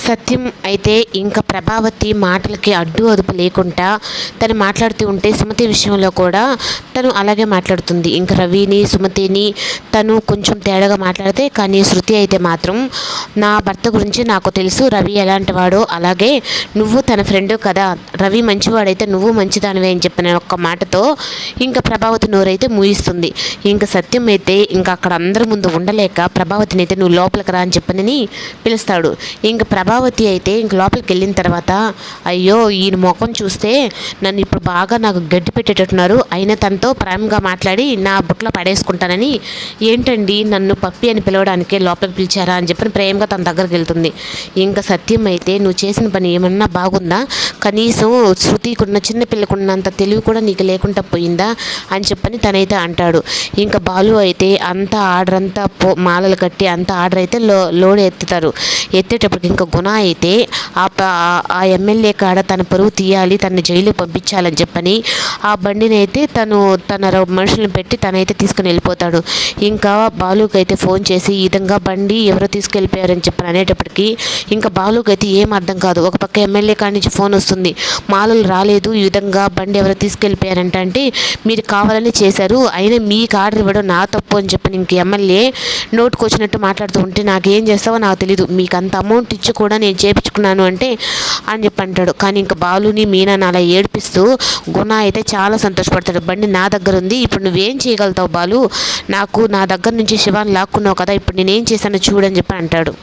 సత్యం అయితే ఇంకా ప్రభావతి మాటలకి అడ్డు అదుపు లేకుండా తను మాట్లాడుతూ ఉంటే సుమతి విషయంలో కూడా తను అలాగే మాట్లాడుతుంది. ఇంకా రవిని సుమతిని తను కొంచెం తేడాగా మాట్లాడితే, కానీ శృతి అయితే మాత్రం నా భర్త గురించి నాకు తెలుసు, రవి ఎలాంటి వాడో, అలాగే నువ్వు తన ఫ్రెండ్ కదా, రవి మంచివాడైతే నువ్వు మంచిదానివే అని చెప్పిన ఒక్క మాటతో ఇంకా ప్రభావతి నోరైతే మూయిస్తుంది. ఇంకా సత్యం అయితే ఇంకా అక్కడ అందరి ముందు ఉండలేక ప్రభావతిని అయితే నువ్వు లోపలికి రా అని చెప్పని పిలుస్తాడు. ఇంకా ప్రభావతి అయితే ఇంక లోపలికి వెళ్ళిన తర్వాత, అయ్యో ఈయన ముఖం చూస్తే నన్ను ఇప్పుడు బాగా నాకు గడ్డి పెట్టేటట్టున్నారు, అయినా తనతో ప్రేమగా మాట్లాడి నా బుట్టలో పడేసుకుంటానని, ఏంటండి నన్ను పప్పి అని పిలవడానికే లోపలికి పిలిచారా అని చెప్పని ప్రేమగా తన దగ్గరికి వెళ్తుంది. ఇంకా సత్యం అయితే నువ్వు చేసిన పని ఏమన్నా బాగుందా, కనీసం శృతికున్న చిన్న పిల్లకున్నంత తెలివి కూడా నీకు లేకుండా పోయిందా అని చెప్పని తనైతే అంటాడు. ఇంకా బాలు అయితే అంత ఆర్డర్ అంతా మాలలు కట్టి అంత ఆర్డర్ అయితే లోడ్ ఎత్తుతారు. ఎత్తేటప్పటికి ఇంకా గుణ అయితే ఆ ఎమ్మెల్యే కాడ తన పరువు తీయాలి, తనని జైలు పంపించాలని చెప్పని ఆ బండిని అయితే తన మనుషులను పెట్టి తనైతే తీసుకుని వెళ్ళిపోతాడు. ఇంకా బాలుకి అయితే ఫోన్ చేసి ఈ విధంగా బండి ఎవరో తీసుకెళ్ళిపోయారని చెప్పని అనేటప్పటికి ఇంకా బాలుకి అయితే ఏం అర్థం కాదు. ఒక పక్క ఎమ్మెల్యే కాడి నుంచి ఫోన్ వస్తుంది, మాలలు రాలేదు, ఈ విధంగా బండి ఎవరో తీసుకెళ్ళిపోయారంట, అంటే మీరు కావాలని చేశారు, అయినా మీకు ఆర్డర్ ఇవ్వడం నా తప్పు అని చెప్పని ఇంక ఎమ్మెల్యే నోటుకు వచ్చినట్టు మాట్లాడుతూ ఉంటే, నాకేం చేస్తావో నాకు తెలీదు, మీకు అంత అమౌంట్ ఇచ్చి కూడా నేను చేయించుకున్నాను అంటే అని చెప్పి అంటాడు. కానీ ఇంకా బాలుని మీనాని అలా ఏడిపిస్తూ గుణ అయితే చాలా సంతోషపడతాడు. బండి నా దగ్గర ఉంది, ఇప్పుడు నువ్వేం చేయగలుగుతావు బాలు, నా దగ్గర నుంచి శివాన్ని లాక్కున్నావు కదా, ఇప్పుడు నేనేం చేశానో చూడని చెప్పి అంటాడు.